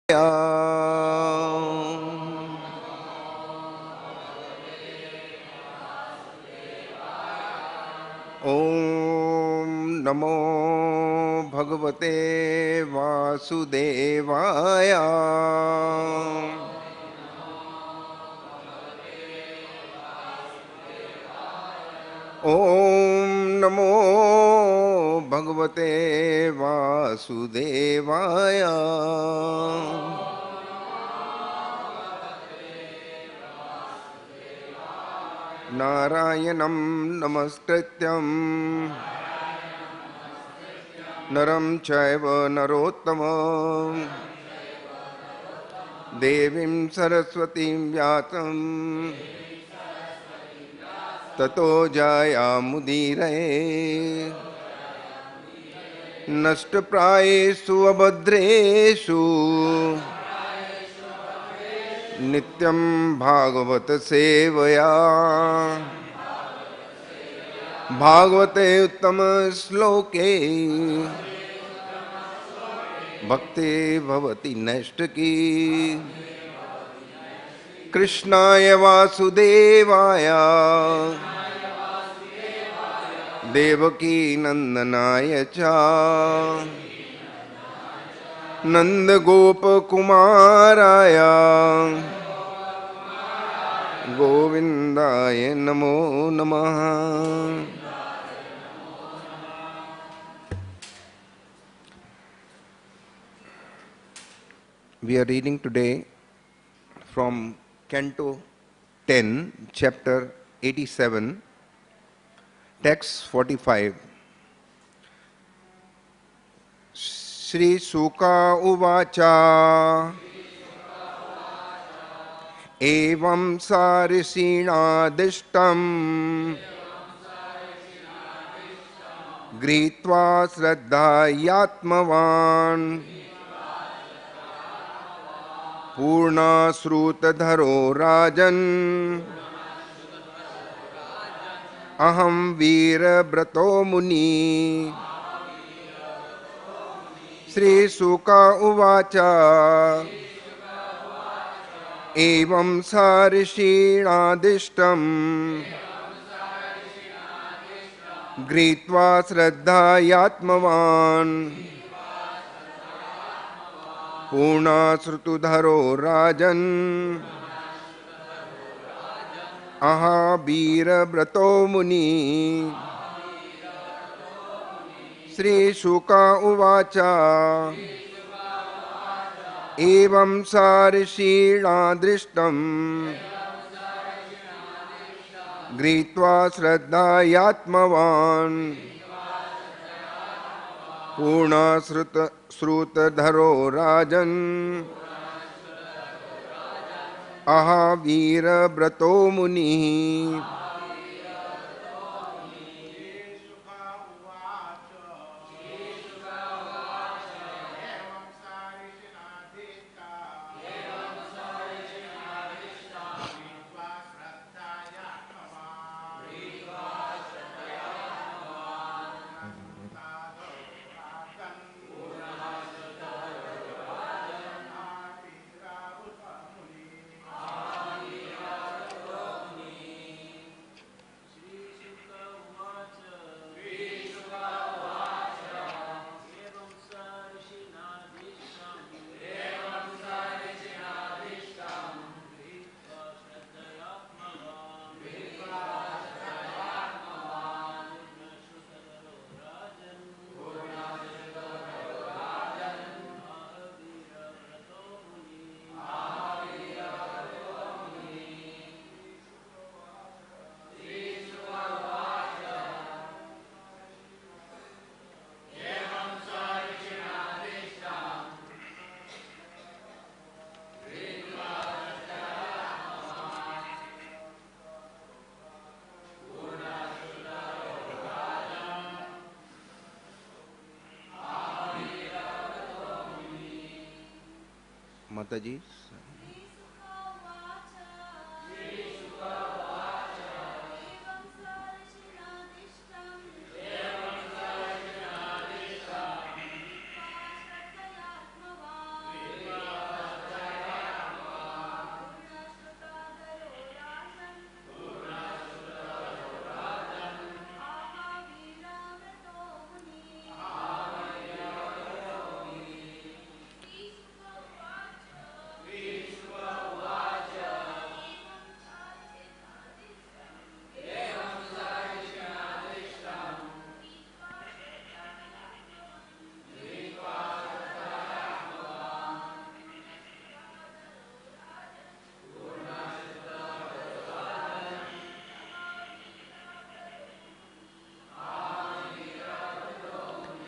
ओम नमो भगवते वासुदेवाय। ओम नमो भगवते वासुदेवाय। नारायणं नमस्कृत्यं नरं चैव नरोत्तमं देवीं सरस्वतीं व्यासं ततो जयामुदीरये। नष्टप्रायेषु अभद्रेषु नित्यं भागवत सेवया। भागवते उत्तम श्लोके भक्ति भवति नैष्ठिकी। कृष्णाय वासुदेवाय देवकी नंदनाय च नंदगोपकुमाराय गोविंदाय नमो नमः। We are reading today from Canto 10, Chapter 87, Text 45. Shri Suka Uvacha Evam Sarishinadishtam Gritva Sraddhayatmavan Purna Srutadharo Rajan Aham Veera Brato Muni. Shri Suka Uvacha Evam Sarishinadishtam Gritva Sraddhayatmavan Purna Srutudharo Rajan Aha Veera Brato Muni. Shri Suka Uvacha Evam Sarishinadishtam Gritva Sraddhayatmavan Purna Srutadharo Rajan Aha Veera Brato Muni. Mataji.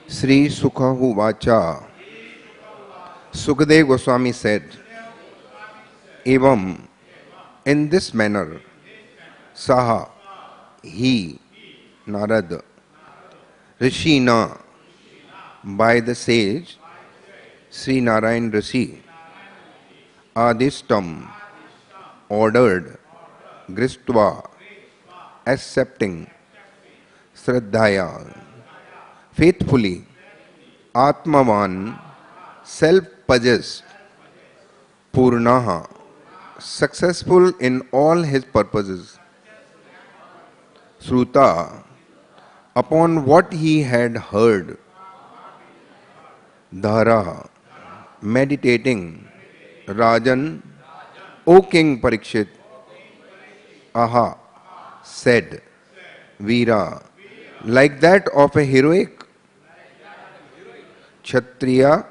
Sri Sukha Vacha. Sukadev Goswami said, Evam, in this manner, Saha, he, Narad, Rishina, by the sage, Sri Narayan Rishi, Adishtam, ordered, Gristva, accepting, Shraddhaya, faithfully, Atmavan, self-possessed, Purnaha, successful in all his purposes, Sruta, upon what he had heard, Dhara, meditating, Rajan, O King Parikshit, Aha, said, Veera, like that of a heroic Kshatriya,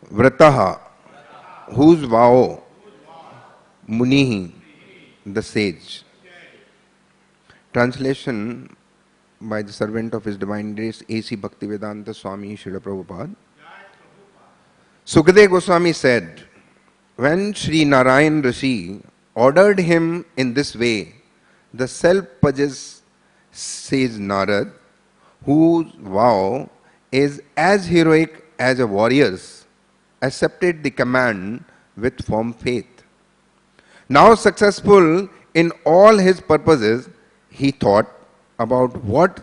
Vrataha, whose vow, Munihi, the sage. Translation by the servant of His Divine Grace A.C. Bhaktivedanta Swami Prabhupada. Sukadeva Goswami said, when Sri Narayan Rishi ordered him in this way, the self-possessed sage Narad, whose vow is as heroic as a warrior's, accepted the command with firm faith. Now successful in all his purposes, he thought about what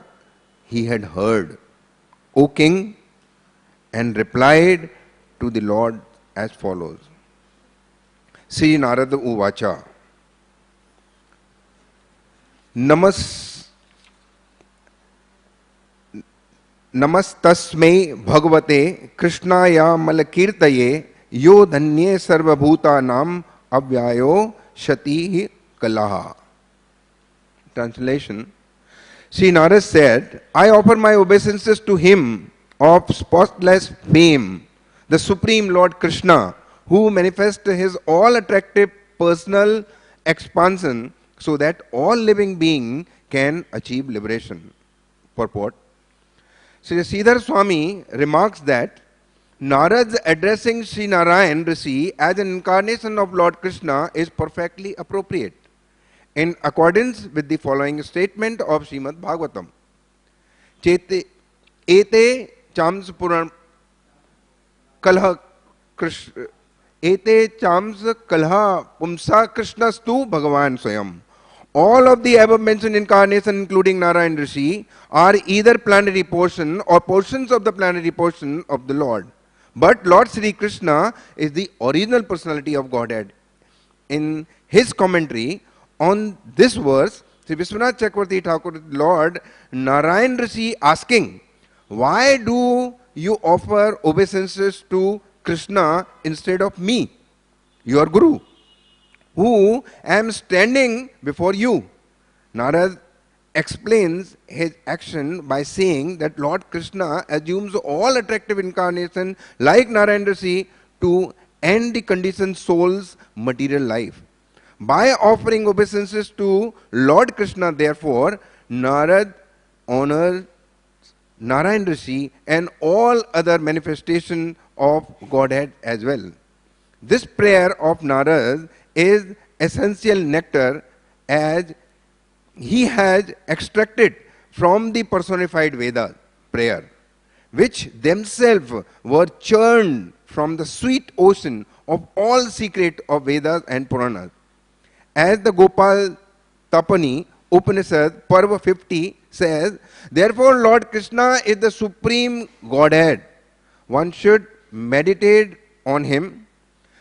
he had heard, O King, and replied to the Lord as follows. Sri Narada Uvacha. Namastasmai Bhagavate Krishnaya Malakirtaye Yo Dhanye Sarvabhutanam Avyayo Shati Kalaha. Translation. Sri Narada said, I offer my obeisances to him of spotless fame, the Supreme Lord Krishna, who manifests his all-attractive personal expansion so that all living being can achieve liberation. Purport. Sri Sridhar Swami remarks that Narad's addressing Sri Narayan Rishi as an incarnation of Lord Krishna is perfectly appropriate, in accordance with the following statement of Srimad Bhagavatam. Chete ete chams puran kalha krishna ete chams kalha pumsa krishnastu bhagavan swayam. All of the above mentioned incarnations, including Narayan Rishi, are either planetary portion or portions of the planetary portion of the Lord. But Lord Sri Krishna is the original personality of Godhead. In his commentary on this verse, Sri Vishwanath Chakravarti Thakur, Lord Narayan Rishi, asking, why do you offer obeisances to Krishna instead of me, your Guru, who am standing before you? Narad explains his action by saying that Lord Krishna assumes all attractive incarnation like Narayan Rishi to end the conditioned soul's material life. By offering obeisances to Lord Krishna, therefore, Narad honors Narayan Rishi and all other manifestation of Godhead as well. This prayer of Narad is essential nectar, as he has extracted from the personified Veda prayer, which themselves were churned from the sweet ocean of all secret of Vedas and Puranas. As the Gopal Tapani Upanishad Parva 50 says, therefore Lord Krishna is the supreme Godhead. One should meditate on him,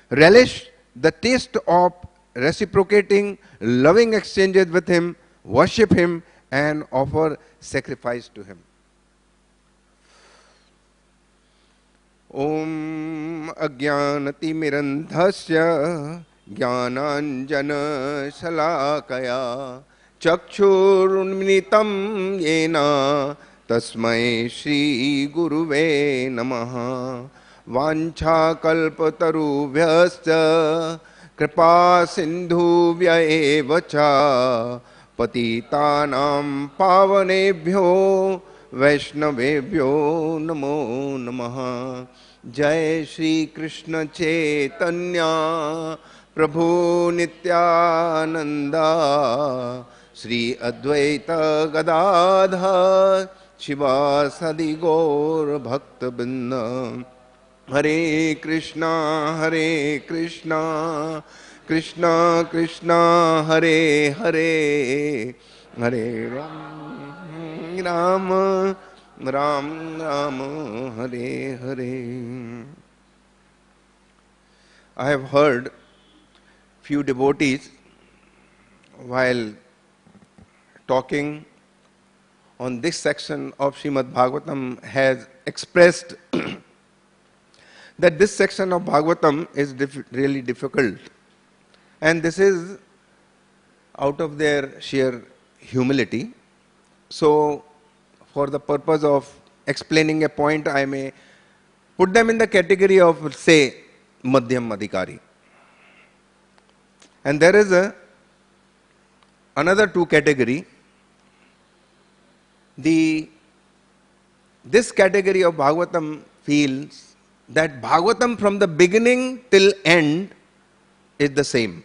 relish the taste of reciprocating loving exchanges with him, worship him, and offer sacrifice to him. Om Ajnanati Mirandhasya Jnananjana Shalakaya Chakshurunminitam Yena Tasmai Shri Guruve Namaha Vancha Kalpatarubhyascha Kripa Sindhubhya Evacha Patitanam Pavanebhyo वैष्णवेभ्यो नमो नमः। जय श्री कृष्ण चैतन्य प्रभु नित्यानंद श्री अद्वैत गदाधर शिवासदि गौर भक्तवृंद। हरे कृष्णा कृष्णा कृष्णा हरे हरे, हरे Ram Ram Ram Hare Hare. I have heard few devotees while talking on this section of Srimad Bhagavatam has expressed that this section of Bhagavatam is really difficult, and this is out of their sheer humility. So, for the purpose of explaining a point, I may put them in the category of, say, Madhyam Adhikari. And there is another two category. This category of Bhagavatam feels that Bhagavatam from the beginning till end is the same.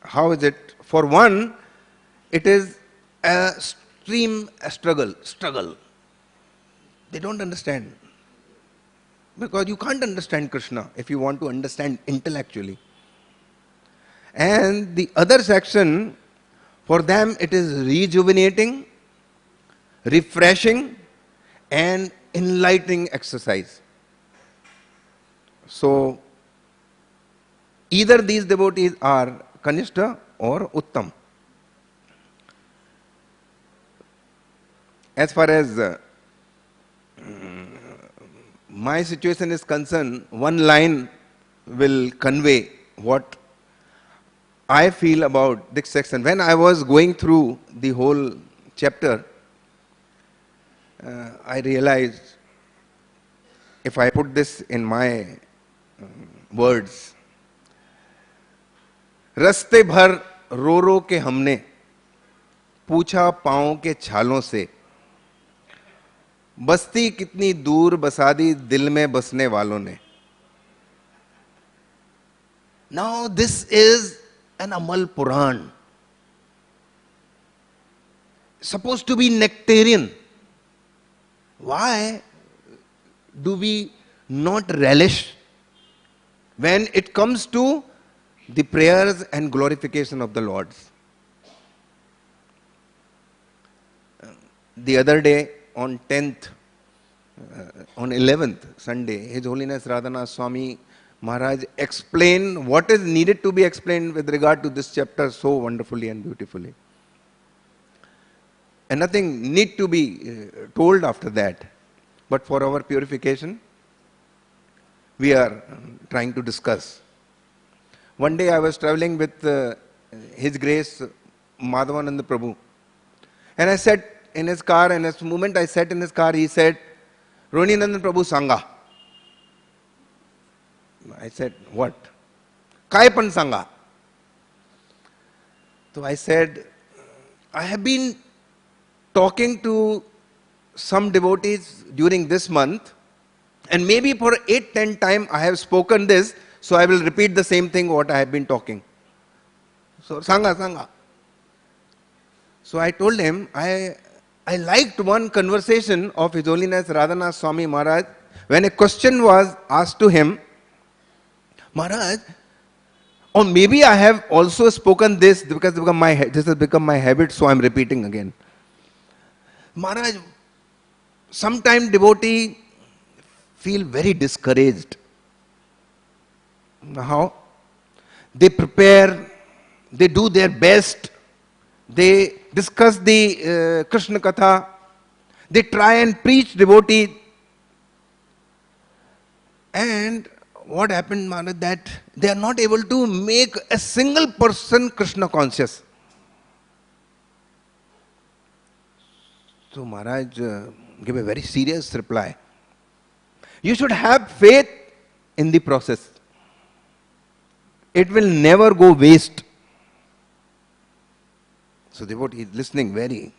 How is it? For one, it is a stream, a struggle. They don't understand. Because you can't understand Krishna if you want to understand intellectually. And the other section, for them it is rejuvenating, refreshing and enlightening exercise. So, either these devotees are Kanishta or Uttam. As far as my situation is concerned, one line will convey what I feel about this section. When I was going through the whole chapter, I realized, if I put this in my words, रस्ते भर रो रो के हमने पूछा पांव के छालों से, बस्ती कितनी दूर बसा दी दिल में बसने वालों ने. Now this is an Amal Puran, supposed to be nectarian. Why do we not relish when it comes to the prayers and glorification of the Lord's? The other day, on 10th, on 11th Sunday, His Holiness Radhanath Swami Maharaj explained what is needed to be explained with regard to this chapter so wonderfully and beautifully. And nothing need to be told after that. But for our purification, we are trying to discuss. One day I was traveling with His Grace Madhavananda Prabhu, and I sat in his car, and at the moment I sat in his car, he said, Rohini Nandan Prabhu Sangha. I said, what? Kaipan Sangha. So I said, I have been talking to some devotees during this month, and maybe for 8-10 times I have spoken this, so I will repeat the same thing what I have been talking. So Sangha. So I told him, I liked one conversation of His Holiness Radhanath Swami Maharaj when a question was asked to him, Maharaj, or maybe I have also spoken this because this has become my habit, so I am repeating again. Maharaj, sometimes devotee feel very discouraged. How? They prepare, they do their best, they discuss the Krishna Katha, they try and preach devotee, and what happened, Maharaj, that they are not able to make a single person Krishna conscious. So Maharaj gave a very serious reply. You should have faith in the process. It will never go waste. So devotee is listening very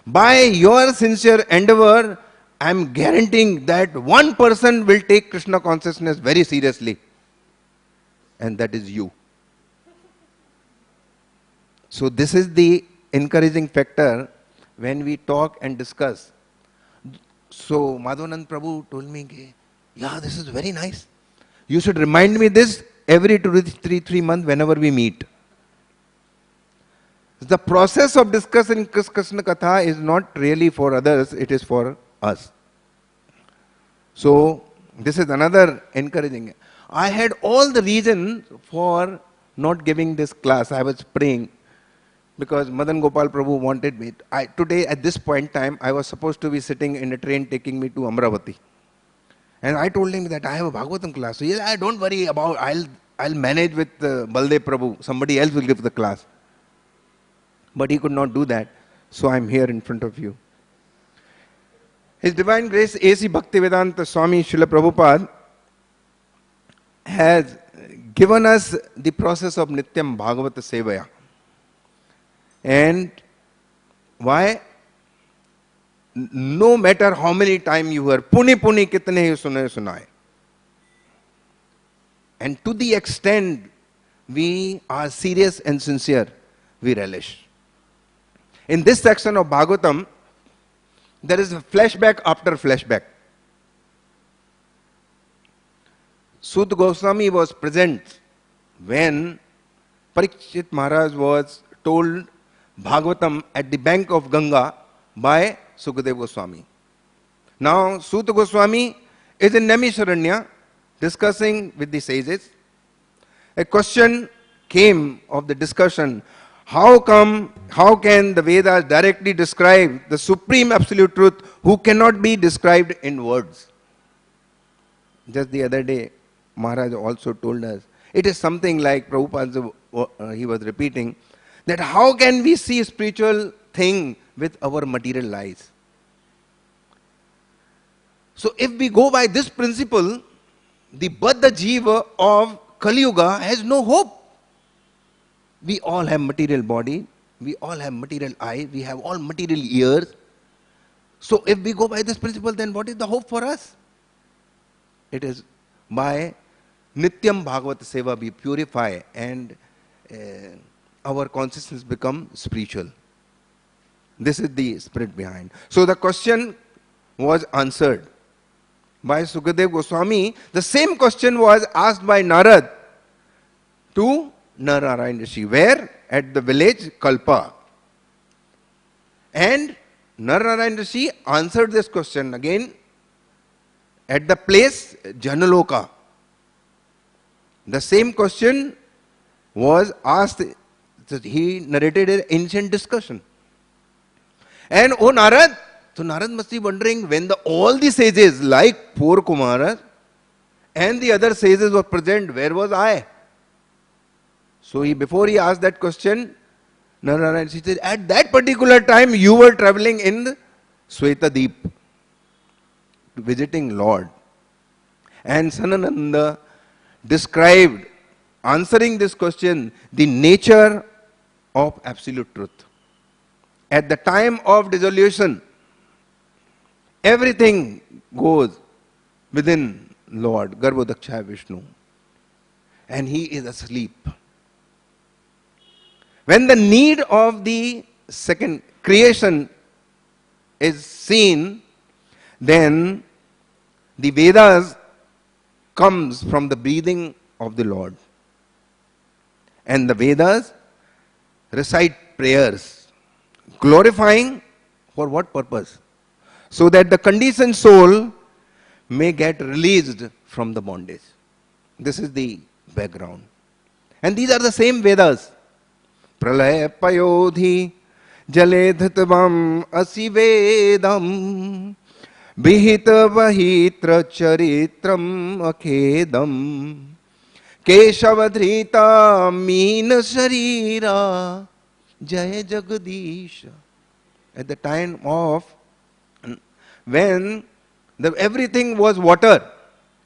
By your sincere endeavor, I am guaranteeing that one person will take Krishna consciousness very seriously. And that is you. So this is the encouraging factor when we talk and discuss. So Madhavanand Prabhu told me, yeah, this is very nice. You should remind me this every 2 to 3 months whenever we meet. The process of discussing Krishna Katha is not really for others, it is for us. So this is another encouraging. I had all the reasons for not giving this class. I was praying because Madan Gopal Prabhu wanted me. Today at this point in time, I was supposed to be sitting in a train taking me to Amravati. And I told him that I have a Bhagavatam class. So yeah, don't worry about, I'll manage with Baldev Prabhu. Somebody else will give the class. But he could not do that. So I'm here in front of you. His Divine Grace A.C. Bhaktivedanta Swami Prabhupada has given us the process of Nityam Bhagavata Sevaya. And why? No matter how many times you hear, Puni Puni kitne hi sunaye. And to the extent we are serious and sincere, we relish. In this section of Bhagavatam, there is a flashback after flashback. Sut Goswami was present when Parikshit Maharaj was told Bhagavatam at the bank of Ganga by Sukadeva Goswami. Now, Sut Goswami is in Naimisharanya discussing with the sages. A question came of the discussion, how can the Vedas directly describe the supreme absolute truth who cannot be described in words? Just the other day, Maharaj also told us, it is something like Prabhupada, he was repeating, that how can we see spiritual thing with our material eyes? So if we go by this principle, the Baddha Jiva of Kali Yuga has no hope. We all have material body, we all have material eye, we have all material ears. So if we go by this principle, then what is the hope for us? It is by Nityam Bhagavata Seva we purify and our consciousness become spiritual. This is the spirit behind. So the question was answered by Sukadeva Goswami. The same question was asked by Narad to Narayana Rishi. Where? At the village Kalpa. And Narayana Rishi answered this question again at the place Janaloka. The same question was asked. He narrated an ancient discussion. And oh Narad, so Narad must be wondering when all the sages like poor Kumara and the other sages were present, where was I? So before he asked that question, Narayana said, at that particular time you were traveling in Sweta Deep, visiting Lord. And Sanananda described, answering this question, the nature of absolute truth. At the time of dissolution, everything goes within Lord, Garbhodakshaya Vishnu. And he is asleep. When the need of the second creation is seen, then the Vedas comes from the breathing of the Lord. And the Vedas recite prayers, glorifying for what purpose? So that the conditioned soul may get released from the bondage. This is the background. And these are the same Vedas. Pralaya payodhi jaledhatavam asivedam vihita vahitra charitram akhedam keshavadhrita meena sharira jaya jagadisha. At the time of when everything was water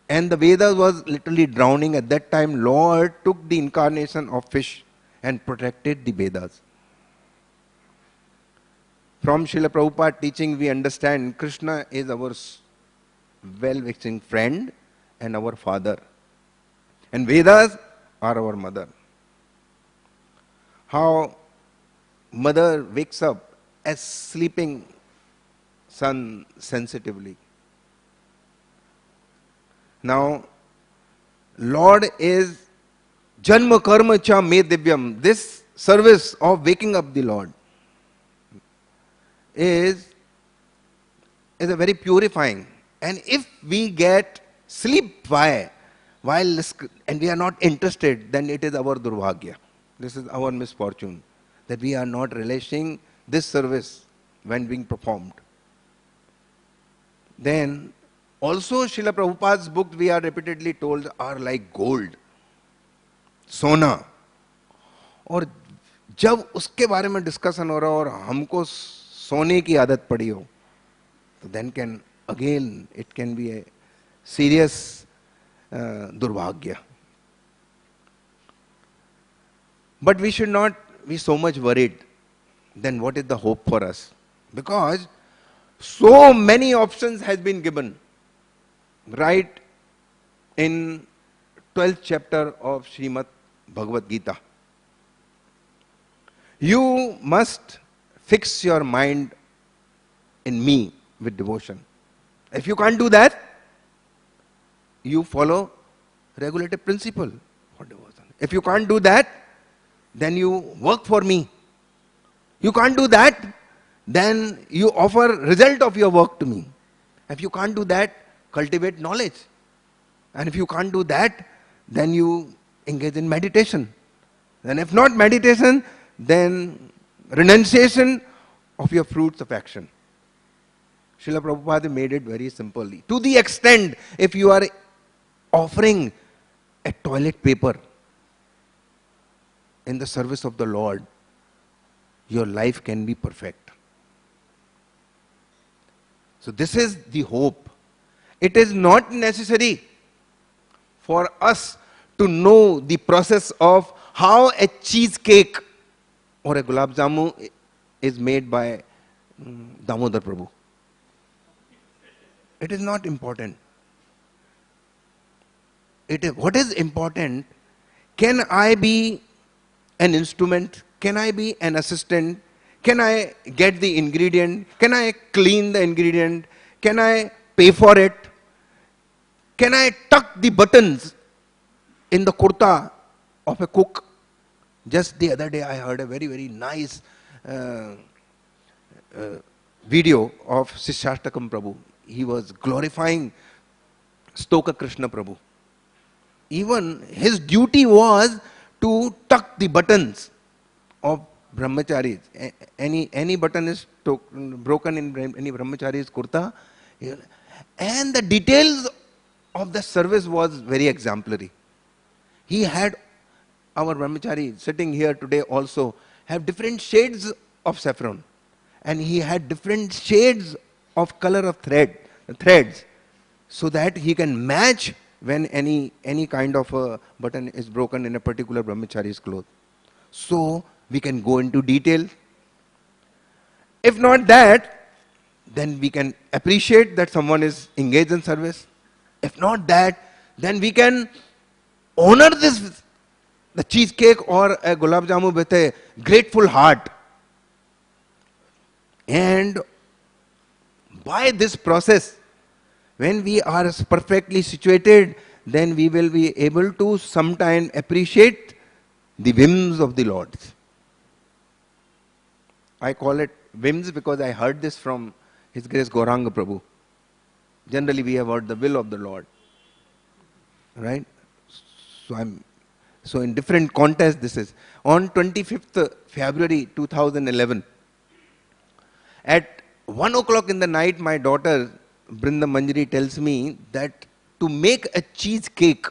and the Vedas was literally drowning, at that time Lord took the incarnation of fish and protected the Vedas. From Srila Prabhupada teaching, we understand Krishna is our well-wishing friend and our father. And Vedas are our mother. How mother wakes up as sleeping son sensitively. Now, Lord is Janma Karma Cha Me Divyam. This service of waking up the Lord is a very purifying. And if we get sleep while and we are not interested, then it is our durbhagya. This is our misfortune, that we are not relishing this service when being performed. Then also Srila Prabhupada's books, we are repeatedly told, are like gold, सोना. और जब उसके बारे में discussion हो रहा हो और हमको सोने की आदत पड़ी हो, तो then can again it can be a serious durbhagya. But we should not be so much worried. Then what is the hope for us? Because so many options has been given right in 12th chapter of Srimad Bhagavad Gita. You must fix your mind in me with devotion. If you can't do that, you follow regulative principle for devotion. If you can't do that, then you work for me. You can't do that, then you offer result of your work to me. If you can't do that, cultivate knowledge. And if you can't do that, then you engage in meditation. And if not meditation, then renunciation of your fruits of action. Srila Prabhupada made it very simply. To the extent, if you are offering a toilet paper in the service of the Lord, your life can be perfect. So this is the hope. It is not necessary for us to know the process of how a cheesecake or a gulab jamun is made by Damodar Prabhu. It is not important. What is important, can I be an instrument? Can I be an assistant? Can I get the ingredient? Can I clean the ingredient? Can I pay for it? Can I tuck the buttons in the kurta of a cook? Just the other day I heard a very, very nice video of Sishastakam Prabhu. He was glorifying Stoka Krishna Prabhu. Even his duty was to tuck the buttons of brahmacharis. Any button is broken in any brahmachari's kurta. And the details of the service was very exemplary. He had our brahmachari sitting here today also have different shades of saffron. And he had different shades of color of threads, so that he can match when any kind of a button is broken in a particular brahmachari's cloth. So we can go into detail. If not that, then we can appreciate that someone is engaged in service. If not that, then we can honor the cheesecake or a gulab jamun with a grateful heart. And by this process, when we are perfectly situated, then we will be able to sometime appreciate the whims of the Lord. I call it whims because I heard this from His Grace Gauranga Prabhu. Generally we have heard the will of the Lord. Right? So in different contexts this is. On 25th February 2011, at 1 o'clock in the night, my daughter Brinda Manjari tells me that to make a cheesecake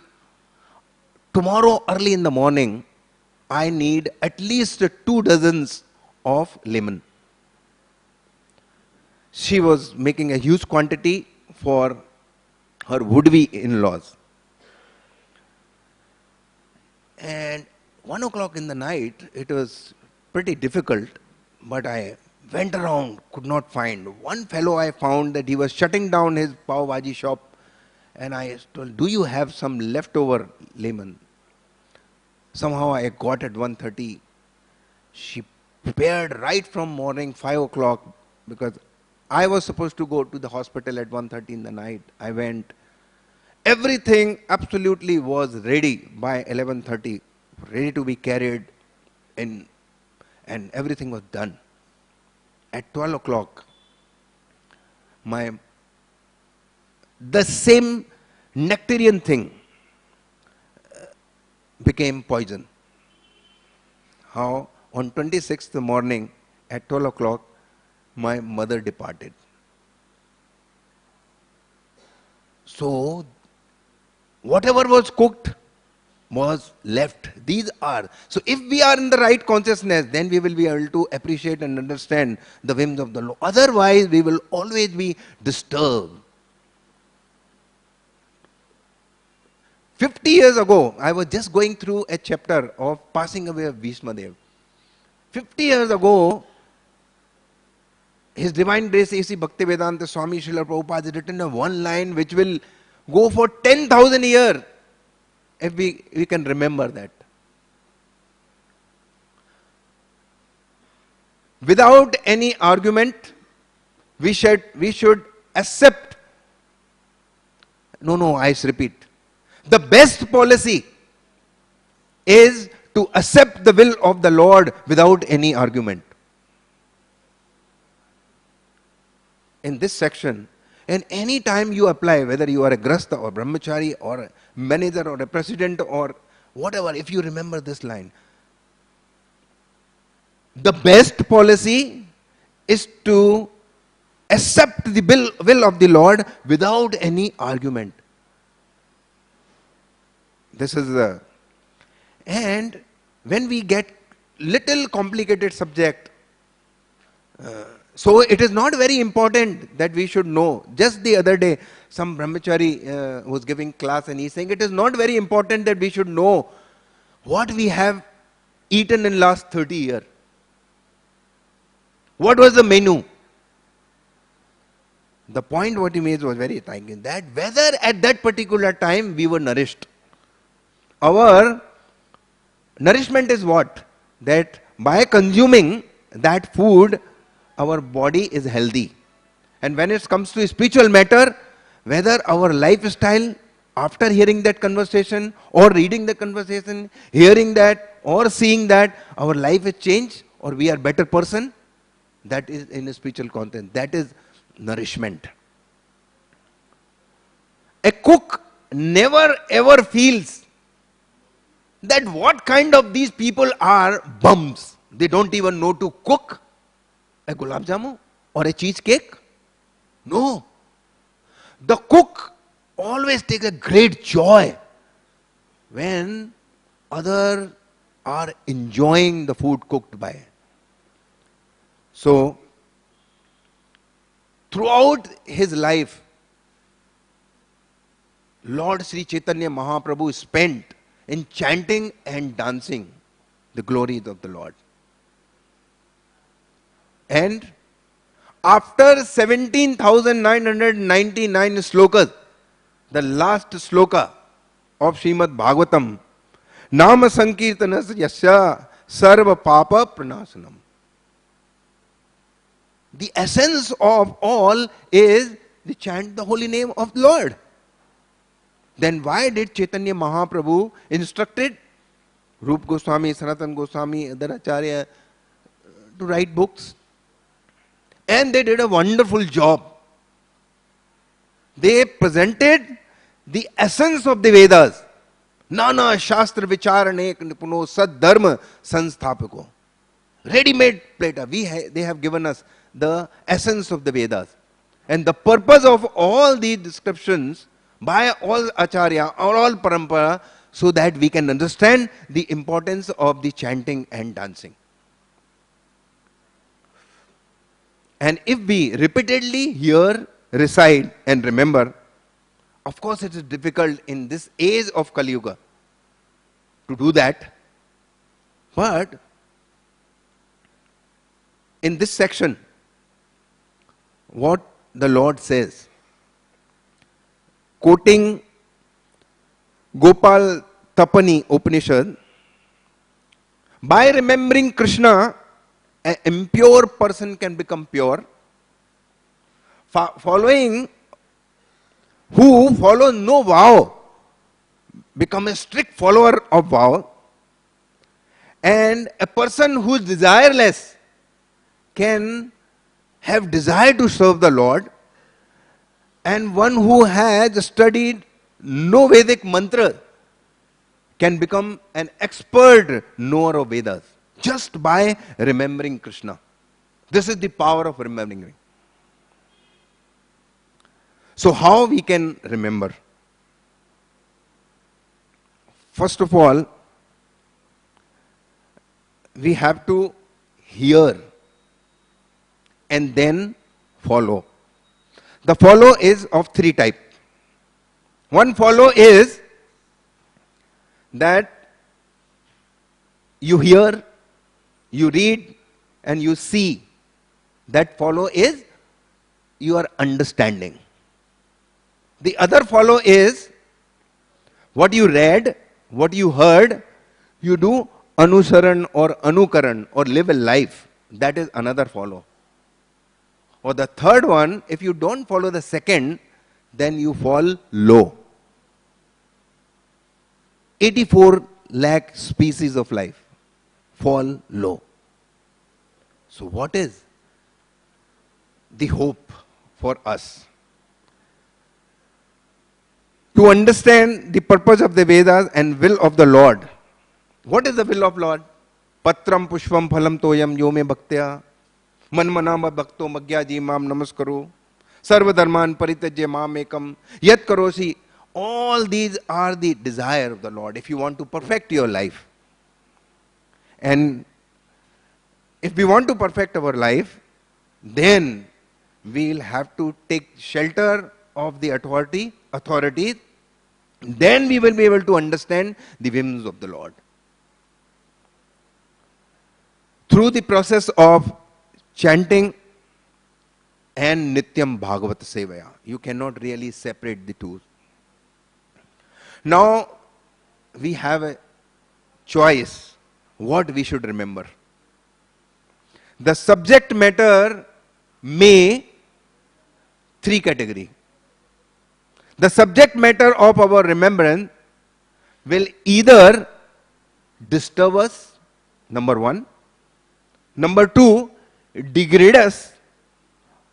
tomorrow early in the morning, I need at least 2 dozens of lemon. She was making a huge quantity for her would-be in-laws. And 1 o'clock in the night, it was pretty difficult, but I Went around, could not find. One fellow I found that he was shutting down his pav bhaji shop, and I told, do you have some leftover lemon? Somehow I got at 1:30. She prepared right from morning 5 o'clock, because I was supposed to go to the hospital at 1:30 in the night. I went. Everything absolutely was ready by 11:30, ready to be carried in, and everything was done. At 12 o'clock, the same nectarian thing became poison. How? On 26th morning at 12 o'clock, my mother departed. So, whatever was cooked was left. These are. So if we are in the right consciousness, then we will be able to appreciate and understand the whims of the Lord. Otherwise, we will always be disturbed. 50 years ago, I was just going through a chapter of passing away of Bhishmadev. 50 years ago, His Divine Grace A.C. Bhaktivedanta Swami Prabhupada has written a one line which will go for 10,000 years if we can remember that. Without any argument, we should accept. No, I repeat. The best policy is to accept the will of the Lord without any argument. In this section, and any time you apply, whether you are a grasta or brahmachari or a manager or a president or whatever, if you remember this line, the best policy is to accept the will of the Lord without any argument. This is the... And when we get little complicated subject, so it is not very important that we should know. Just the other day, some brahmachari was giving class and he is saying it is not very important that we should know what we have eaten in last 30 years. What was the menu? The point what he made was very striking, that whether at that particular time we were nourished. Our nourishment is what? That by consuming that food, our body is healthy. And when it comes to spiritual matter, whether our lifestyle, after hearing that conversation or reading the conversation, hearing that or seeing that, our life is changed or we are better person, that is in a spiritual content. That is nourishment. A cook never ever feels that what kind of these people are bums. They don't even know to cook a gulab jamun or a cheesecake. No. The cook always takes a great joy when others are enjoying the food cooked by. So, throughout his life, Lord Sri Chaitanya Mahaprabhu spent in chanting and dancing the glories of the Lord. And after 17,999 slokas, the last sloka of Srimad Bhagavatam, Nama Sankirtanas Yasya Sarva Papa Pranasanam. The essence of all is to chant the holy name of the Lord. Then why did Chaitanya Mahaprabhu instructed Rup Goswami, Sanatan Goswami, other Acharya to write books? And they did a wonderful job. They presented the essence of the Vedas. Nana Shastra Vicharane Nipuno Sad Dharma Sanstapako. Ready-made platter. They have given us the essence of the Vedas. And the purpose of all these descriptions by all Acharya or all Parampara, so that we can understand the importance of the chanting and dancing. And if we repeatedly hear, recite and remember, of course it is difficult in this age of Kali Yuga to do that, but in this section, what the Lord says, quoting Gopal Tapani Upanishad, by remembering Krishna, an impure person can become pure. Following, who follows no vow, become a strict follower of vow. And a person who is desireless can have desire to serve the Lord. And one who has studied no Vedic mantra can become an expert knower of Vedas just by remembering Krishna. This is the power of remembering. So how we can remember? First of all, we have to hear and then follow. The follow is of three types. One follow is that you hear, you read, and you see. That follow is your understanding. The other follow is what you read, what you heard, you do anusaran or anukaran or live a life. That is another follow. Or the third one, if you don't follow the second, then you fall low. 84 lakh species of life fall low. So what is the hope for us? To understand the purpose of the Vedas and will of the Lord. What is the will of Lord? Patram pushpam phalam toyam yome bhaktya manmanama bhakto magyaji mam namaskaru sarva dharman paritajya mam ekam yat karosi. All these are the desire of the Lord if you want to perfect your life. And if we want to perfect our life, then we will have to take shelter of the authorities. Then we will be able to understand the whims of the Lord. Through the process of chanting and Nityam Bhagavata Sevaya, you cannot really separate the two. Now, we have a choice what we should remember. The subject matter may three categories. The subject matter of our remembrance will either disturb us, number one. Number two, degrade us.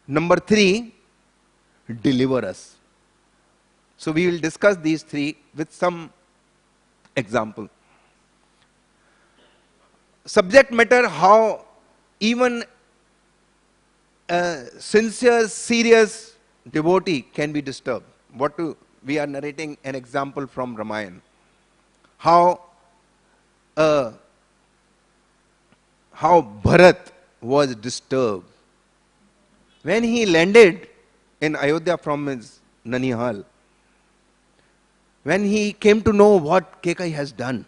Number three, deliver us. So we will discuss these three with some example. Subject matter, how even a sincere, serious devotee can be disturbed. We are narrating an example from Ramayana. How Bharat was disturbed. When he landed in Ayodhya from his Nanihal, when he came to know what Kekai has done,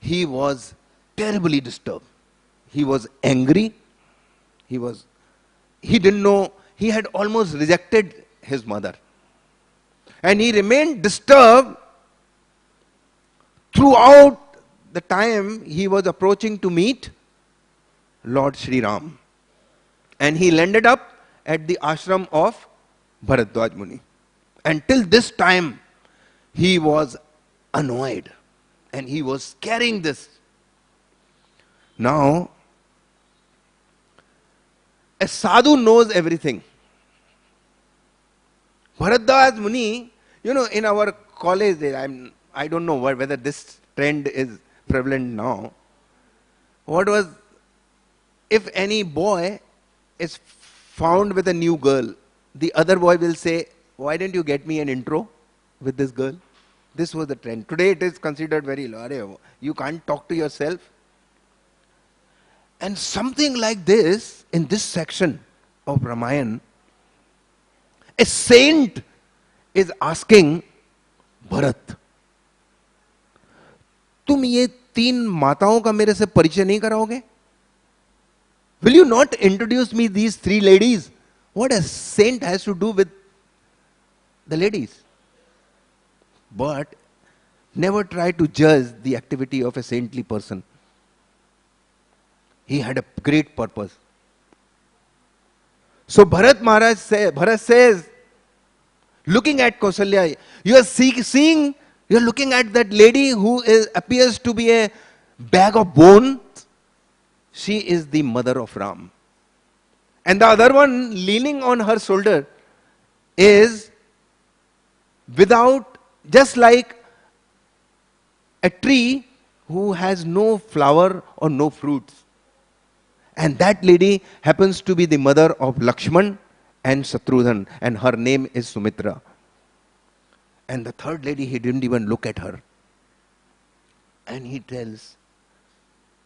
he was terribly disturbed. He was angry. He didn't know, he had almost rejected his mother. And he remained disturbed throughout the time he was approaching to meet Lord Sri Ram. And he landed up at the ashram of Bharadwaj Muni. Until this time, he was annoyed. And he was carrying this. Now, a sadhu knows everything. Bharadwaj Muni, in our college, I don't know whether this trend is prevalent now. If any boy is found with a new girl, the other boy will say, why didn't you get me an intro with this girl? This was the trend. Today it is considered very low. You can't talk to yourself. And something like this, in this section of Ramayana, a saint is asking Bharat, तुम ये तीन माताओं का मेरे से परिचय नहीं कराओगे? Will you not introduce me these three ladies? What a saint has to do with the ladies? But never try to judge the activity of a saintly person. He had a great purpose. So Bharat says, looking at Kausalya, you are seeing, you are looking at that lady who appears to be a bag of bones. She is the mother of Ram. And the other one leaning on her shoulder is without, just like a tree who has no flower or no fruits. And that lady happens to be the mother of Lakshman and Shatrughan, and her name is Sumitra. And the third lady, he didn't even look at her. And he tells,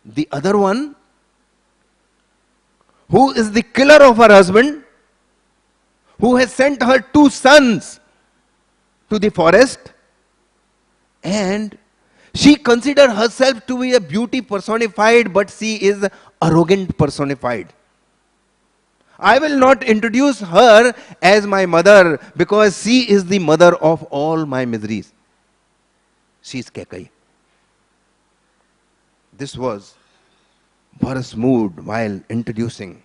the other one, who is the killer of her husband, who has sent her 2 sons to the forest, and she considers herself to be a beauty personified, but she is arrogant personified. I will not introduce her as my mother because she is the mother of all my miseries. She is Kekai. This was Bharat's mood while introducing.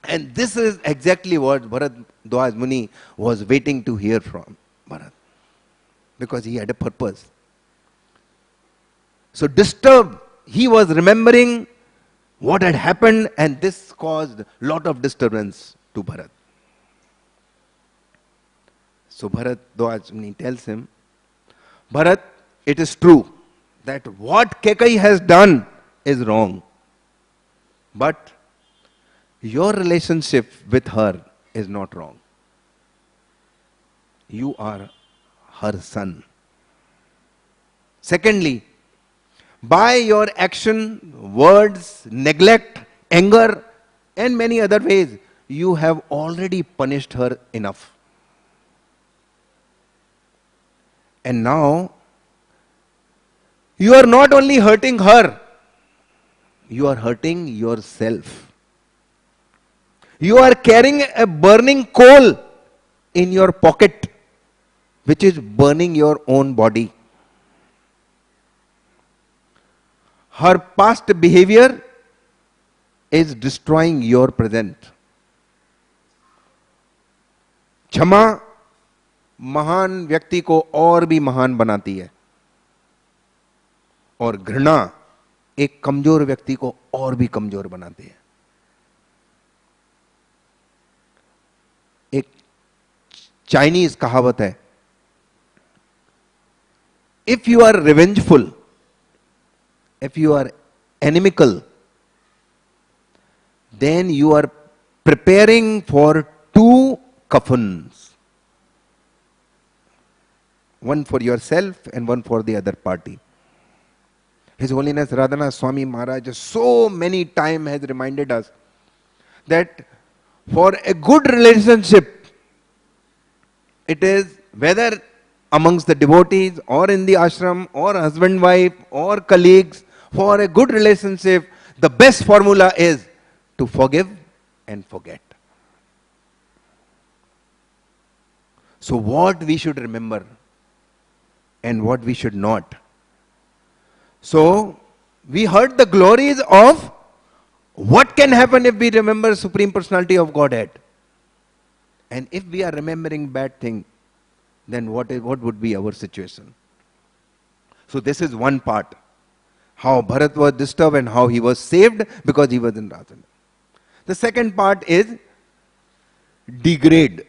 And this is exactly what Bharadwaj Muni was waiting to hear from Bharat. Because he had a purpose. So disturbed, he was remembering what had happened, and this caused a lot of disturbance to Bharat. So Bharadwaj Muni tells him, Bharat, it is true that what Kekai has done is wrong. But your relationship with her is not wrong. You are her son. Secondly, by your action, words, neglect, anger, and many other ways, you have already punished her enough. And now, you are not only hurting her, you are hurting yourself. You are carrying a burning coal in your pocket, which is burning your own body. Her past behavior is destroying your present. क्षमा महान व्यक्ति को और भी महान बनाती है, और घृणा एक कमजोर व्यक्ति को और भी कमजोर बनाती है. एक चाइनीज कहावत है, if you are revengeful, if you are inimical, then you are preparing for 2 coffins. One for yourself and one for the other party. His Holiness Radhanath Swami Maharaj so many times has reminded us that for a good relationship, it is whether amongst the devotees or in the ashram or husband-wife or colleagues, for a good relationship, the best formula is to forgive and forget. So what we should remember and what we should not. So we heard the glories of what can happen if we remember Supreme Personality of Godhead. And if we are remembering bad thing, then what would be our situation? So this is one part. How Bharat was disturbed and how he was saved because he was in Radha. The second part is degrade.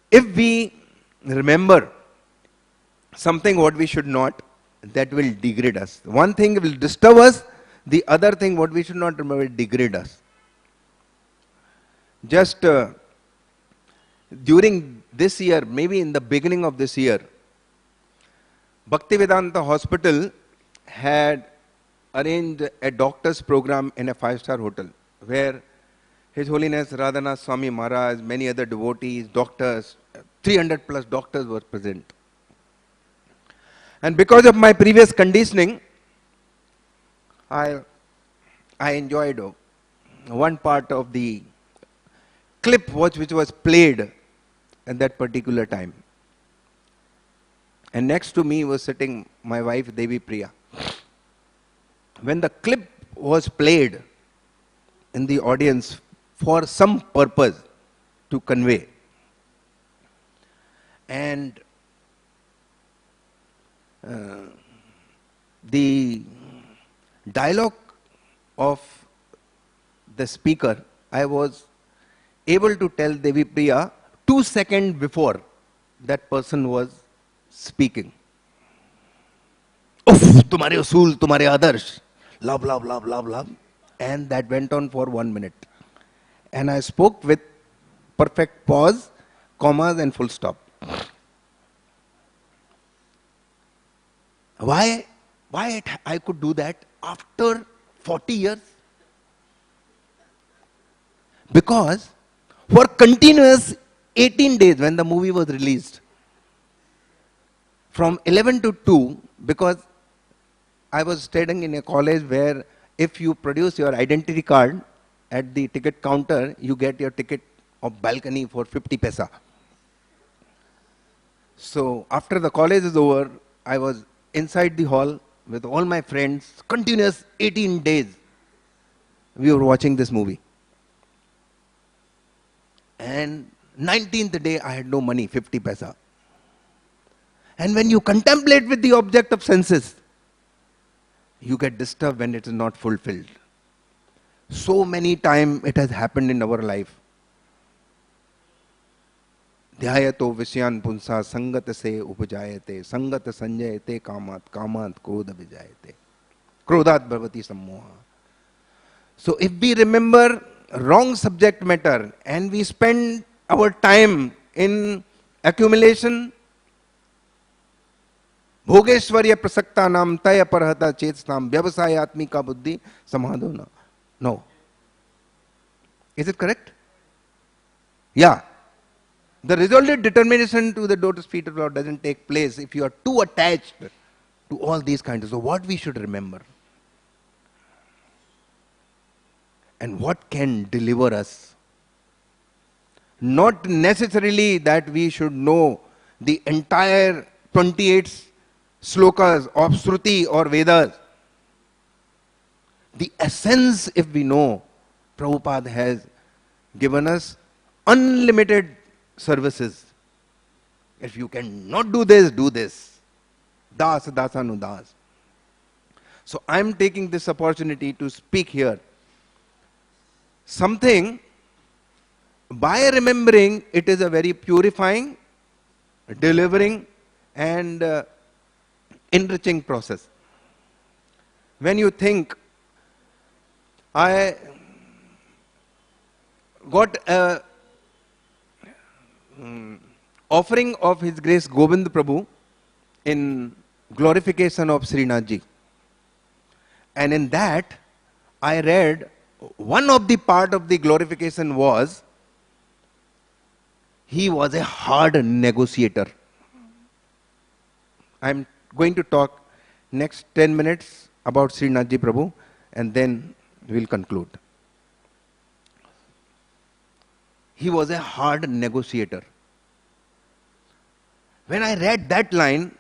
If we remember something what we should not, that will degrade us. One thing will disturb us, the other thing what we should not remember will degrade us. Just during this year, maybe in the beginning of this year, Bhaktivedanta Hospital had arranged a doctor's program in a 5-star hotel where His Holiness Radhanath Swami Maharaj, many other devotees, doctors, 300 plus doctors were present. And because of my previous conditioning, I enjoyed one part of the clip which was played at that particular time. And next to me was sitting my wife Devi Priya. When the clip was played in the audience for some purpose to convey, and the dialogue of the speaker, I was able to tell Devi Priya 2 seconds before that person was speaking. Uff, tumhare usool, tumhare adarsh, love, love, love, love, love. And that went on for 1 minute. And I spoke with perfect pause, commas and full stop. Why I could do that after 40 years? Because for continuous 18 days when the movie was released, from 11 to 2, because I was studying in a college where if you produce your identity card at the ticket counter, you get your ticket of balcony for 50 paisa. So after the college is over, I was inside the hall with all my friends, continuous 18 days. We were watching this movie. And 19th day, I had no money, 50 paisa. And when you contemplate with the object of senses, you get disturbed when it is not fulfilled. So many times it has happened in our life. Dhyayato visyan punsa sangat se upajayate, sangat sanjayate kamat, kamat krodha vijayate, krodhat bhavati sammoha. So if we remember wrong subject matter and we spend our time in accumulation, भोगेश्वर्य प्रसक्ता नाम तय परहता चेतनाम व्यवसायत्मिका बुद्धि समाधो. No. Is it correct? Yeah. The resultant determination to the lotus feet of Lord doesn't take place if you are too attached to all these kinds of. So what we should remember and what can deliver us. Not necessarily that we should know the entire 28 slokas of Shruti or Vedas. The essence, if we know, Prabhupada has given us unlimited services. If you cannot do this, do this. Das, dasanu, das. So I am taking this opportunity to speak here. Something, by remembering, it is a very purifying, delivering and enriching process. When you think, I got a offering of His Grace Govinda Prabhu in glorification of Srinathji. And in that, I read one of the part of the glorification was, he was a hard negotiator. I am going to talk next 10 minutes about Srinathji Prabhu and then we will conclude. He was a hard negotiator. When I read that line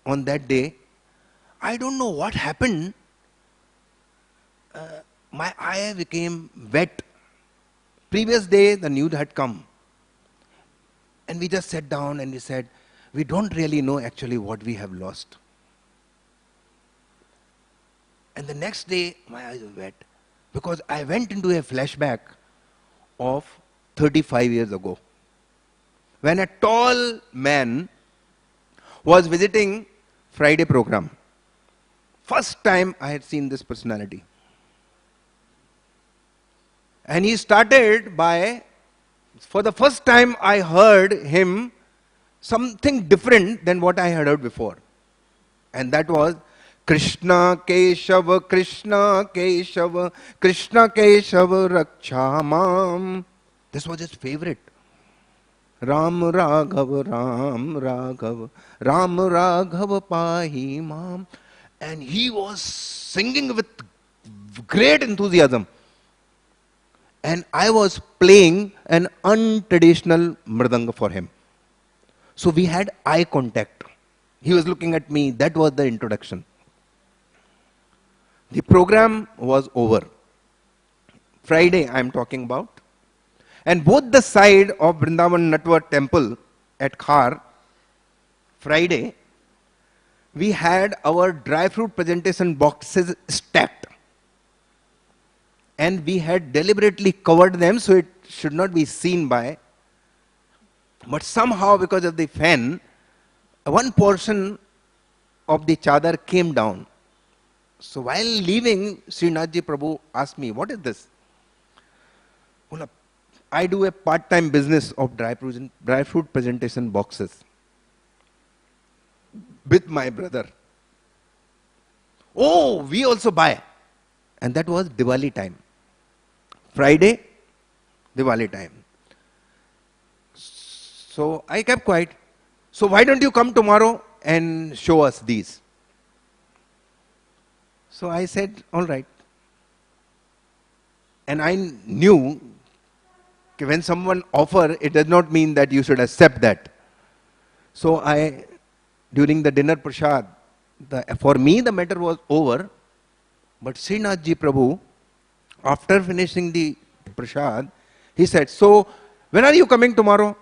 on that day, I don't know what happened. My eye became wet. Previous day, the news had come. And we just sat down and we said, we don't really know actually what we have lost. And the next day, my eyes were wet. Because I went into a flashback of 35 years ago. When a tall man was visiting Friday program. First time I had seen this personality. And he started by, for the first time I heard him something different than what I had heard before. And that was Krishna Keshav, Krishna Keshav, Krishna Keshav Raksha Mam. This was his favorite. Ram Raghav, Ram Raghav, Ram Raghav Pahi Mam. And he was singing with great enthusiasm. And I was playing an untraditional mridanga for him. So we had eye contact. He was looking at me. That was the introduction. The program was over. Friday I am talking about. And both the side of Vrindavan Natwar temple at Khar, Friday, we had our dry fruit presentation boxes stacked. And we had deliberately covered them so it should not be seen by. But somehow, because of the fan, one portion of the chadar came down. So while leaving, Srinathji Prabhu asked me, "What is this?" Well, I do a part-time business of dry fruit presentation boxes with my brother. Oh, we also buy. And that was Diwali time. Friday, Diwali time. So I kept quiet. So why don't you come tomorrow and show us these? So I said, all right. And I knew that when someone offers, it does not mean that you should accept that. So during the dinner prasad, for me the matter was over. But Srinathji Prabhu, after finishing the prasad, he said, "So when are you coming tomorrow?"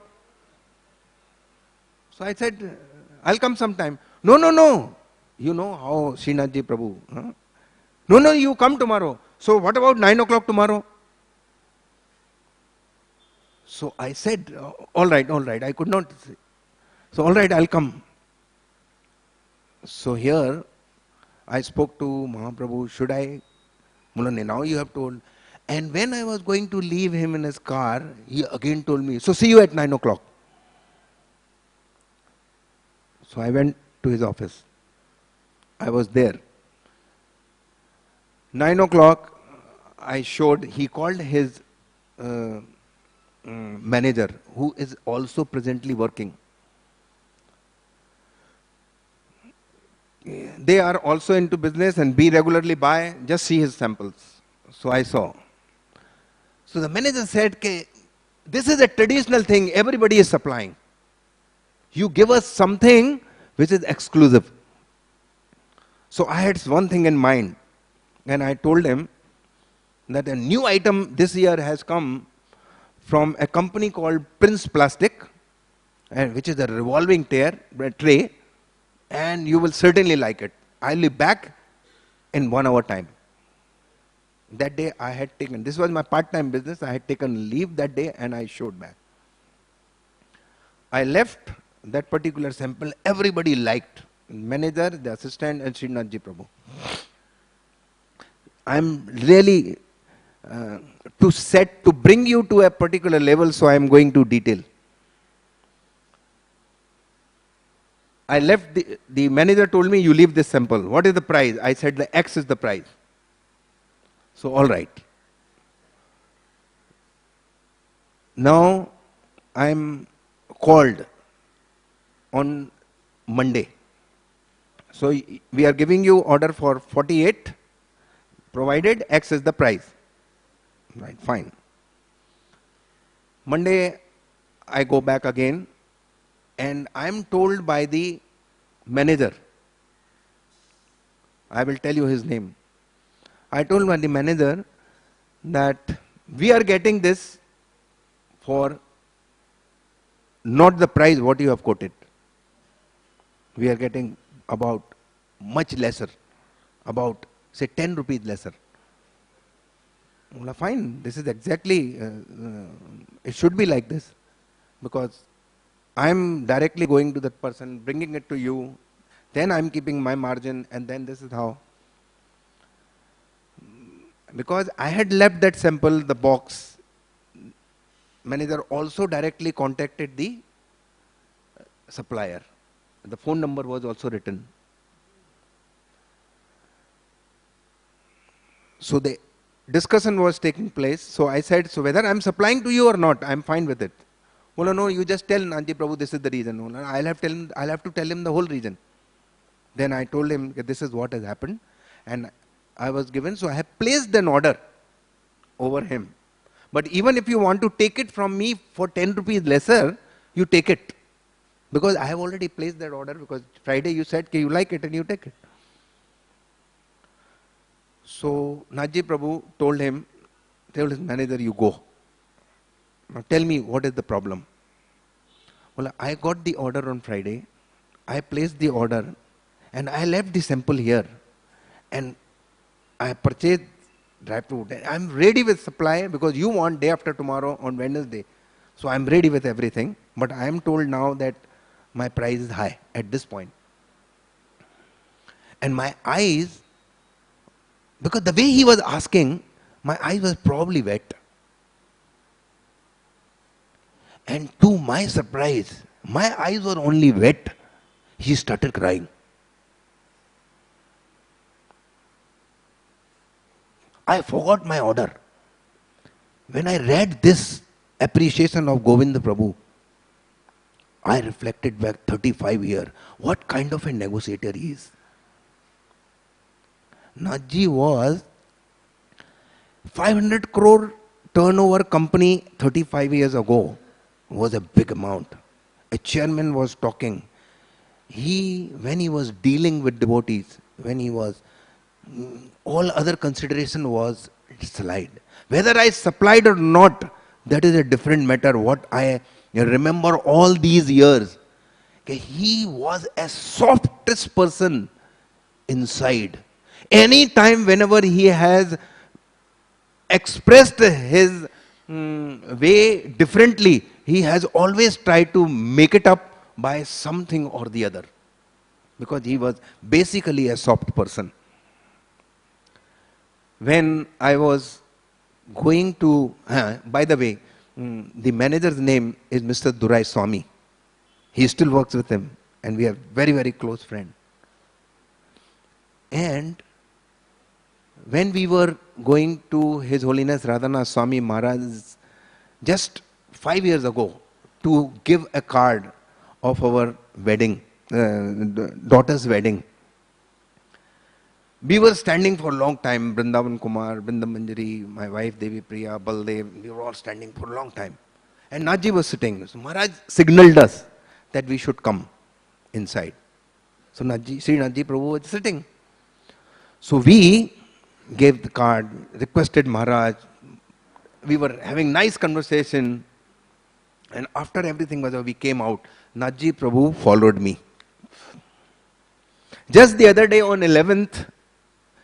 So I said, "I'll come sometime." No, no, no. You know how Srinathji Prabhu. Huh? No, no, you come tomorrow. So what about 9 o'clock tomorrow? So I said, all right, I could not say. So all right, I'll come. So here I spoke to Mahaprabhu, should I? Mulane, now you have told. And when I was going to leave him in his car, he again told me, so see you at 9 o'clock. So I went to his office. I was there. 9 o'clock, he called his manager, who is also presently working. They are also into business and we regularly buy, just see his samples. So I saw. So the manager said, this is a traditional thing, everybody is supplying. You give us something which is exclusive. So I had one thing in mind, and I told him that a new item this year has come from a company called Prince Plastic, which is a revolving tray, and you will certainly like it. I'll be back in 1 hour time. That day I had taken, this was my part-time business, I had taken leave that day and I showed back. I left that particular sample, everybody liked. Manager, the assistant and Srinathji Prabhu. I'm really to bring you to a particular level, so I am going to detail. I left, the manager told me, you leave this sample. What is the price? I said the X is the price. So all right. Now I am called on Monday. So we are giving you order for 48, provided X is the price. Right, fine. Monday I go back again and I am told by the manager, I will tell you his name. I told the manager that we are getting this for not the price what you have quoted. We are getting about much lesser, about say 10 rupees lesser. Well, fine, this is exactly, it should be like this, because I am directly going to that person, bringing it to you, then I am keeping my margin, and then this is how. Because I had left that sample, the box, manager also directly contacted the supplier. The phone number was also written. So the discussion was taking place. So I said, so whether I am supplying to you or not, I am fine with it. Well, no, you just tell Nanji Prabhu this is the reason. I'll have to tell him the whole reason. Then I told him that this is what has happened, and I was given. So I have placed an order over him. But even if you want to take it from me for 10 rupees lesser, you take it. Because I have already placed that order, because Friday you said you like it and you take it. So Nathji Prabhu told his manager, you go. Now tell me, what is the problem? Well, I got the order on Friday, I placed the order, and I left the sample here, and I purchased dry fruit. I'm ready with supply, because you want day after tomorrow on Wednesday. So I'm ready with everything, but I am told now that my price is high at this point. And my eyes, because the way he was asking, my eyes was probably wet. And to my surprise, my eyes were only wet. He started crying. I forgot my order. When I read this appreciation of Govinda Prabhu, I reflected back 35 years. What kind of a negotiator he is. Nathji was 500 crore turnover company 35 years ago. Was a big amount. A chairman was talking. When he was dealing with devotees, all other consideration was slide. Whether I supplied or not, that is a different matter. What I remember all these years, he was a softest person inside. Any time whenever he has expressed his way differently, he has always tried to make it up by something or the other, because he was basically a soft person. When I was going to, by the way, the manager's name is Mr. Durai Swami. He still works with him, and we are very, very close friend. And when we were going to His Holiness Radhanath Swami Maharaj just 5 years ago to give a card of our wedding, daughter's wedding, we were standing for a long time. Vrindavan Kumar, Vrinda Manjari, my wife Devi Priya, Baldev, we were all standing for a long time. And Nathji was sitting. So Maharaj signaled us that we should come inside. So Sri Nathji Prabhu was sitting. So we gave the card, requested Maharaj. We were having nice conversation. And after everything was over, we came out. Nathji Prabhu followed me. Just the other day on 11th,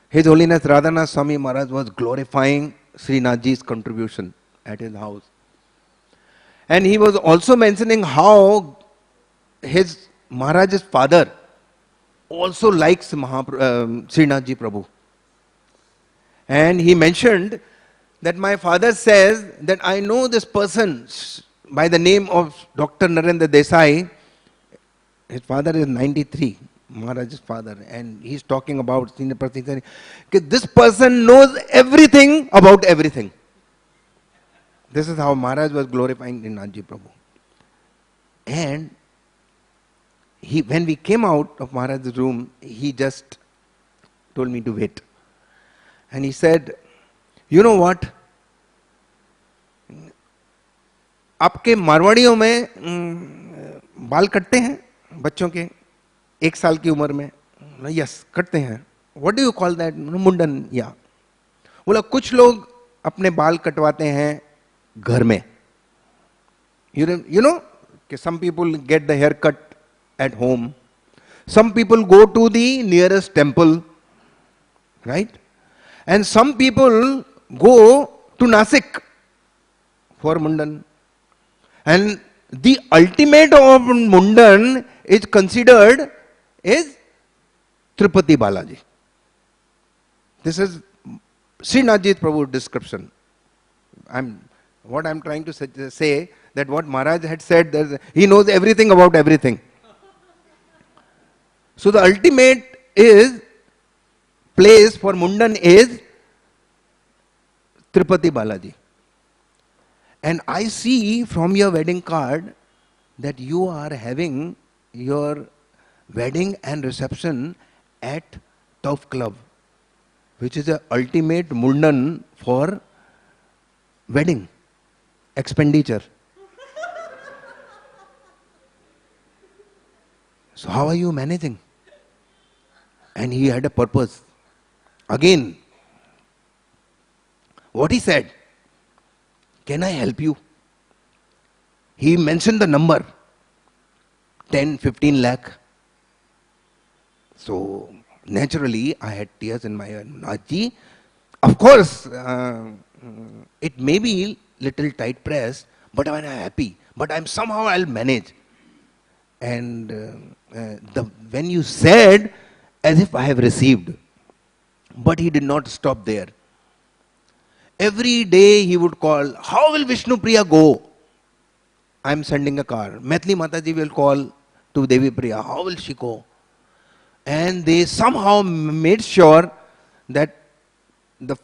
His Holiness Radhanath Swami Maharaj was glorifying Sri Nathji's contribution at his house. And he was also mentioning how his Maharaj's father also likes Sri Nathji Prabhu. And he mentioned that my father says that I know this person by the name of Dr. Narendra Desai. His father is 93, Maharaj's father, and he's talking about senior person. This person knows everything about everything. This is how Maharaj was glorifying Nathji Prabhu. And when we came out of Maharaj's room, he just told me to wait. And he said, you know what? आपके मारवाड़ियों में बाल कटते हैं बच्चों के 1 साल की उम्र में? यस, कटते हैं. What do you call that? मुंडन. या बोला कुछ लोग अपने बाल कटवाते हैं घर में. You know, some people get the haircut at home. Some people go to the nearest temple, right? And some people go to Nasik for Mundan. And the ultimate of Mundan is considered is Tirupati Balaji. This is Sri Nathji Prabhu's description. What I'm trying to say that what Maharaj had said, that he knows everything about everything. So the ultimate place for Mundan is Tirupati Balaji. And I see from your wedding card that you are having your wedding and reception at Turf Club, which is the ultimate Mundan for wedding. expenditure. So how are you managing? And he had a purpose. Again, what he said, can I help you? He mentioned the number, 10, 15 lakh. So naturally, I had tears in my eyes. Naji, of course, it may be little tight pressed, but I'm happy. But somehow I'll manage. And when you said, as if I have received, but he did not stop there. Every day he would call, how will Vishnu Priya go? I'm sending a car. Maithili Mataji will call to Devi Priya, how will she go? And they somehow made sure that the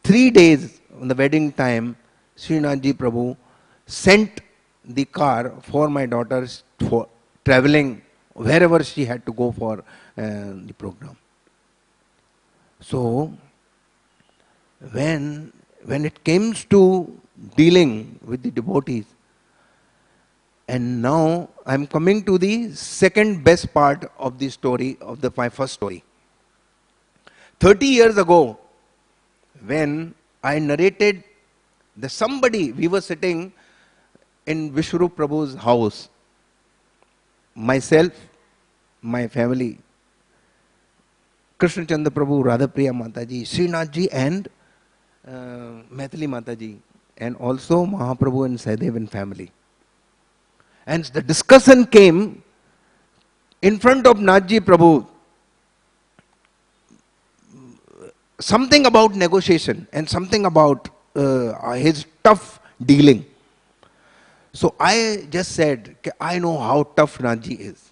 3 days on the wedding time, Srinathji Prabhu sent the car for my daughter for traveling wherever she had to go for the program. So, when it comes to dealing with the devotees, and now I'm coming to the second best part of the story, of my first story. 30 years ago, when I narrated we were sitting in Vishwarup Prabhu's house, myself, my family, Krishna Chandra Prabhu, Radha Priya Mataji, Srinathji and Maithili Mataji, and also Mahaprabhu and Sahadev and family. And the discussion came in front of Nathji Prabhu, something about negotiation and something about his tough dealing. So I just said, I know how tough Nathji is.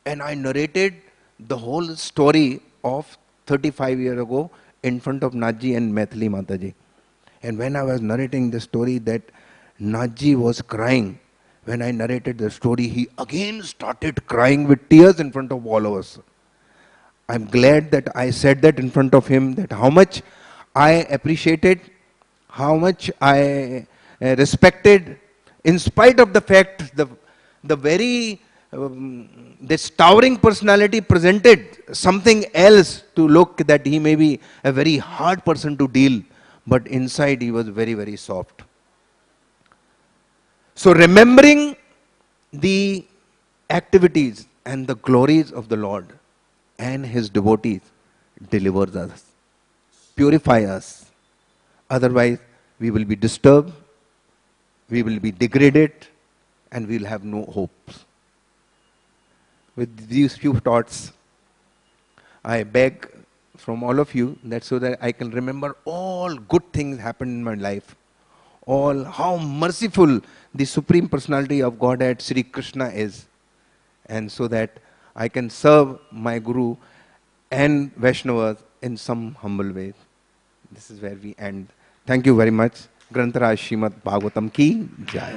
And I narrated the whole story of 35 years ago in front of Nathji and Maithili Mataji. And when I was narrating the story, that Nathji was crying. When I narrated the story, he again started crying with tears in front of all of us. I'm glad that I said that in front of him, that how much I appreciated, how much I respected, in spite of the fact the very this towering personality presented something else to look, that he may be a very hard person to deal, but inside he was very, very soft. So remembering the activities and the glories of the Lord and His devotees delivers us, purify us. Otherwise, we will be disturbed, we will be degraded, and we will have no hopes. With these few thoughts, I beg from all of you that so that I can remember all good things happened in my life, all how merciful the Supreme Personality of Godhead Sri Krishna is, and so that I can serve my Guru and Vaishnavas in some humble way. This is where we end. Thank you very much. Grantaraj Srimad Bhagavatam ki Jai.